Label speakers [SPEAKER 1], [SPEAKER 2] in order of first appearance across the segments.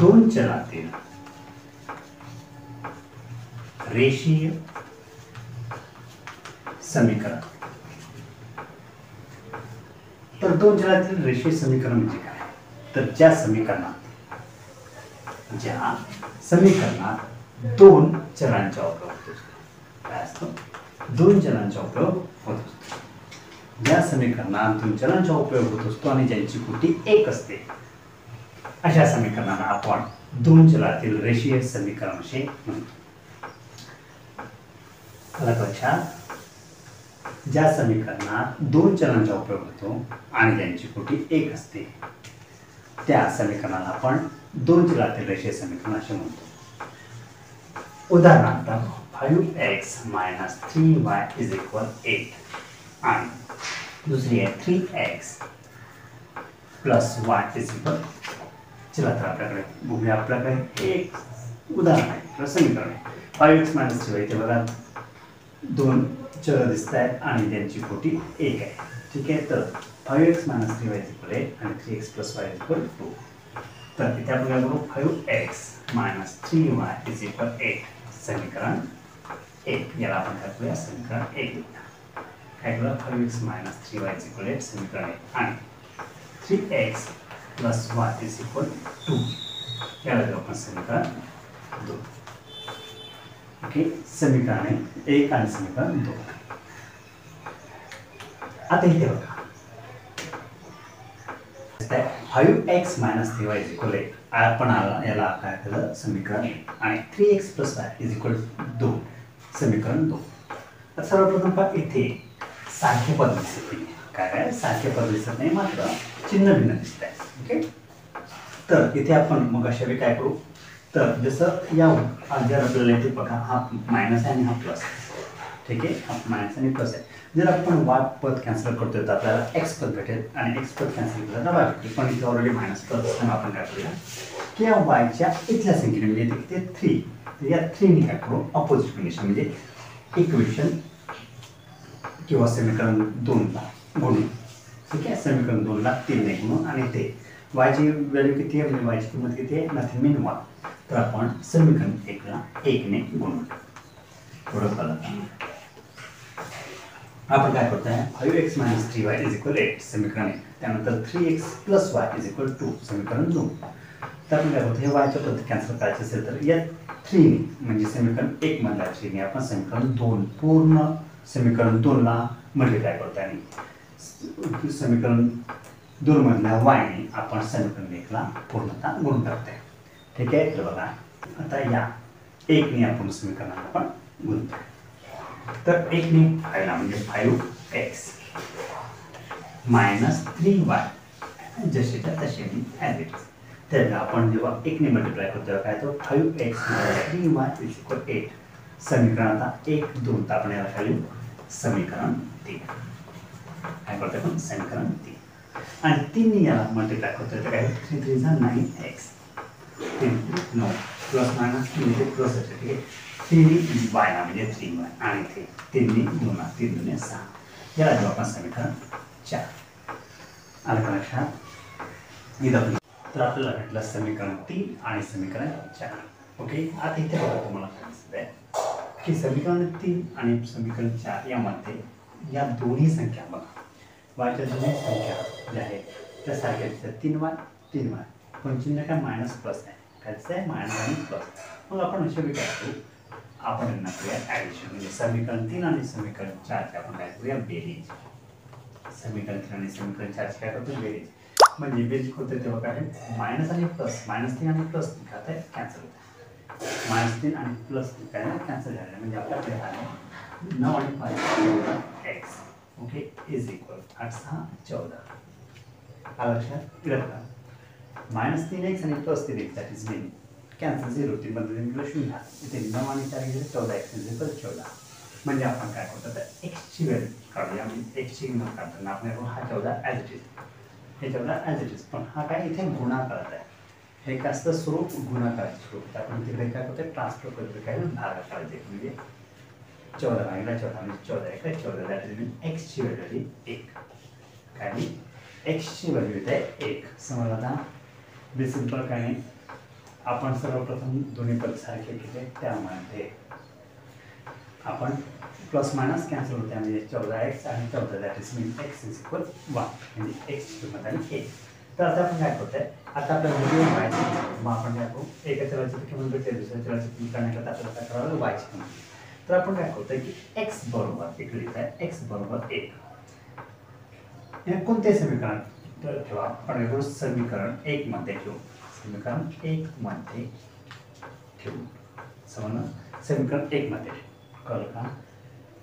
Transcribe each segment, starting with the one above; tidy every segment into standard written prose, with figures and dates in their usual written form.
[SPEAKER 1] दोन चलातील रेषीय समीकरण। तर दोन चलातील रेषीय समीकरण म्हणजे काय? तर ज्या समीकरणात दोन चलांचा उपयोग होतो। काय असतो? दोन चलांचा उपयोग होत असतो। ज्या समीकरणात दोन चलांचा उपयोग होत असतो आणि ज्यांची कोटी एक असते अशा समीकरणाला आपण दोन चलातील रेषीय समीकरण असे म्हणतो। लक्षात, ज्या समीकरणात दोन चलांचा उपयोग होतो आणि ज्यांची कोटी एक असते त्या समीकरणाला आपण दोन चलातील रेषीय समीकरण असे म्हणतो। उदाहरणार्थ 5x - 3y = 8 आणि दुसरी आहे 3x + y = चला तर आपल्याकडे बघूया। आपल्याकडे एक उदाहरण आहे, समीकरण आहे 5x - 3y। इथे बघा दोन चल दिसत आहेत आणि त्यांची कोटी एक आहे। ठीक आहे, तर 5x - 3y = 8 आणि 3x + y = 2। तर इथे आपण बघू 5x - 3y = 8 समीकरण 1। याला आपण काय करूया? समीकरण 1 काय करूया? 5x - 3y = 8 समीकरण 1 आणि 3x + y = 2 याला देऊ आपण समीकरण 2। ओके, समीकरण 1 आणि समीकरण 2। आता इथे बघा 5x - 3y = 8 आपण याला काय केलं? समीकरण 1 आणि 3x + y = 2 समीकरण 2। तर सर्वप्रथम पहा इथे सारखे पद दिसत नाही। काय सारखे पद दिसत नाही, मात्र चिन्ह भिन्न दिसत आहे। ओके, तर इथे आपण मग अशा वेळी काय करू? तर जसं या जर आपल्याला इथे बघा हा मायनस आहे आणि हा प्लस आहे। ठीक आहे, हा मायनस आणि प्लस आहे। जर आपण y पद कॅन्सल करतोय तर आपल्याला x पद भेटेल आणि x पद कॅन्सल केलं तर y भेटेल। पण इथे ऑलरेडी मायनस प्लस असताना आपण काय करूया की या y च्या इथल्या संख्येने म्हणजे इथे 3, तर या 3 ने काय करू? ऑपोजिट कंडिशन म्हणजे इक्वेशन किंवा समीकरण 2 ला गुणू। ठीक आहे, समीकरण 2 ला 3 ने गुणू आणि ते y ची व्हॅल्यू किती आहे? म्हणजे y ची किंमत किती आहे? नथिंग मीन 1। तर आपण समीकरण 1 ला 1 ने गुणू। थोडं कळलं आपण काय करतोय? 5x - 3y = 8 समीकरण 1। त्यानंतर 3x + y = 2 समीकरण 2। तर आपण काय करतो? हे y च्या पद कॅन्सल करायचे असेल तर या 3 ने म्हणजे समीकरण 1 मधल्या 3 ने आपण समीकरण 2 पूर्ण समीकरण 2 ला मल्टिप्लाय करतो आणि समीकरण 2 मधल्या y ने आपण समीकरण 1 ला पूर्णतः गुण करतोय। ठीक आहे, तर बघा आता या 1 ने आपण समीकरणाला आपण गुणतोय। तर 1 ने 5 ला म्हणजे 5x - 3y जसेच्या तसे मी ॲज इट इज। तर आपण जेव्हा 1 ने मल्टिप्लाय करतो काय तो 5x - 3y = 8 समीकरण आता 1 2 तर आपण याला खाली समीकरण 3 काय करतो? आपण समीकरण 3 आणि 3 ने याला मल्टिप्लाय करतो तर काय 3 3 = 9x 3 9 प्लस मायनस म्हणजे प्लस आहे। ठीक आहे, 3 y ला म्हणजे 3y आणि 3 ने 2 ला 3 2 6 याला देऊ आपण समीकरण 4। आलं का लक्षात? इथं तर आपल्याला भेटलं समीकरण 3 आणि समीकरण 4। ओके, आता इथे बघा तुम्हाला काय दिसतंय की समीकरण 3 आणि समीकरण 4 यामध्ये या दोन्ही संख्या बघा y च्या दोन्ही संख्या ज्या आहेत त्या सारख्या दिसतात 3y 3y, पण चिन्ह काय मायनस प्लस आहे। काय दिसतंय? मायनस आणि प्लस। मग आपण अशा वेळी काय करू? आपण यांना करूया ॲडिशन म्हणजे समीकरण 3 आणि समीकरण 4 चे आपण काय करूया? बेरीज। समीकरण 3 आणि समीकरण 4 चे काय करतो? बेरीज। म्हणजे बेरीज होते तेव्हा काय मायनस आणि प्लस -3 आणि +3 काय होतंय? कॅन्सल होतंय। -3 आणि +3 काय कॅन्सल झाले म्हणजे आपल्याकडे आले 9 आणि 5 14x। ओके, = 8 6 14। आलं लक्षात? -3x आणि +3x that is mean cancel 0 3 बदलून दिलं 0। इथे 9 आणि 4 गेले 14x = 14। म्हणजे आपण काय करतो तर x ची व्हॅल्यू काढूया। म्हणजे x ची किंमत काढताना आपण हा 14 ॲज इट इज, हे 14 ॲज इट इज, पण हा काय इथे गुणाकारात आहे। हे काय असतं? स्वरूप गुणाकाराचे स्वरूप। आपण तिकडे काय करतो? ट्रान्सफर करतो काय भागाकाराचे म्हणजे 14 भागिले 14 म्हणजे 14 1 14 दॅट इज मीन x ची व्हॅल्यू 1 काय नाही x ची व्हॅल्यू इथे 1 समजलं ना? बी सिंपल काय नाही आपण सर्वप्रथम दोन्ही पद सारखे केले, त्यामध्ये आपण प्लस मायनस कॅन्सल होते म्हणजे 14x आणि 14 that is mean x is equal 1 म्हणजे x ची किंमत आणि 1. तर आता आपण काय करतोय, आता आपल्याला व्हॅल्यू y मग आपण काय करू, एका चलाची किंमत भेटते दुसऱ्या चलाची किंमत काढण्याकरता आपल्याला काय करावं लागेल, y ची किंमत. तर आपण काय करतोय की x बरोबर इकडे लिहित आहे x बरोबर 1. हे कोणते समीकरण तर ठेवा, आपण काय समीकरण 1 मध्ये ठेवू, समीकरण 1 मध्ये ठेवू, समजलं, समीकरण 1 मध्ये कळलं का.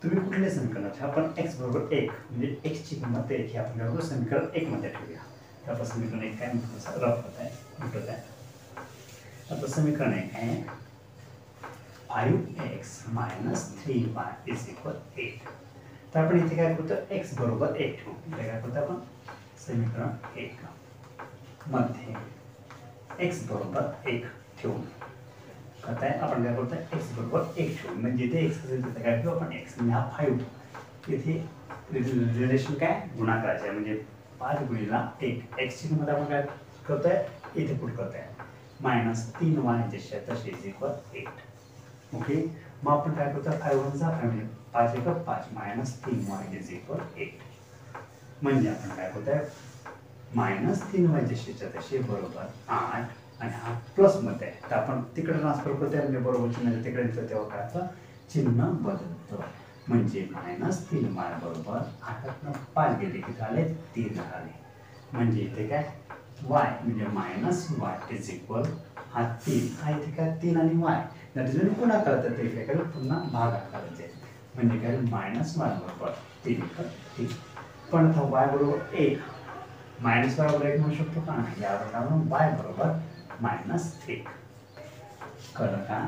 [SPEAKER 1] तुम्ही कुठले समीकरण ठेवा, आपण x बरोबर 1 म्हणजे x ची किंमत 1 ही आपण काय समीकरण 1 मध्ये ठेवूया. तर आपण समीकरण 1 काय म्हणतो, रफ होत आहे. आता समीकरण 1 आहे 5x - 3y = 8. तर आपण इथे काय करतो, x बरोबर 1 ठेवू. इथे काय करतो आपण समीकरण 1 मध्ये x बरोबर 1 ठेवू. आता आपण काय करतो, x बरोबर 1 ठेवू, म्हणजे इथे x असेल तिथे काय ठेवू आपण x म्हणजे हा 5. इथे रिलेशन काय गुणाकाराचे म्हणजे 5 गुणिला 1 x ची किंमत आपण काय करतोय इथे पुट करतोय -3y तशी इज इक्वल 8. ओके, मग आपण काय करतो 5 चा 5 म्हणजे 5 1 5 -3y इज इक्वल 8. म्हणजे आपण काय करतोय -3y तशी बरोबर 8 आणि हा प्लस मध्ये आहे. तर आपण तिकडे ट्रान्सफर करतोय म्हणजे बरोबर चिन्ह तिकडे येतं तेव्हा काय होतं, चिन्ह बदलतं. म्हणजे -3y बरोबर 8 5 गेले की झाले 3 झाले. म्हणजे इथे काय y म्हणजे -y इज इक्वल हा 3 हा इथे काय 3 आणि y दॅट इज पुन्हा करतात ते काय करू पुन्हा भागाकार करायचे म्हणजे काय -y बरोबर 3. पण आता y बरोबर 1 -y बरोबर 1 म्हणू शकतो का, यावर आपण y बरोबर -1 कळलं का.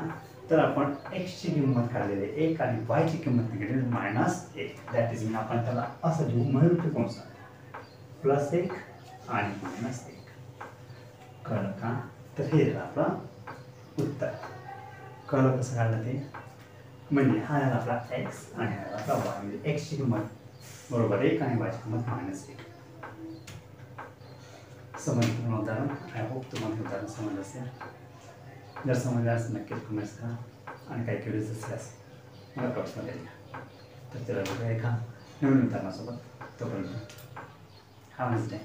[SPEAKER 1] तर आपण x ची किंमत काढलेली आहे 1 आणि y ची किंमत निघाली -1 दॅट इज मीन आपण त्याला असं लिहू महिरूपी कंसात +1 आणि -1. कळलं का. तर हे आपलं उत्तर. कळलं कसं काढलं ते, म्हणजे हा आहे आपला x आणि हा आपला y म्हणजे x ची किंमत बरोबर 1 आणि y ची किंमत -1. समजलं उदाहरण, आय होप तुम्हाला उदाहरण समजलं असेल. जर समजलं असेल नक्कीच कमेंट्स करा आणि काही क्युरियस असल्यास मला कमेंट्समध्ये लिहा. तर चला बघूया एका नवीन उदाहरणासोबत. तोपर्यंत हा मस्त आहे.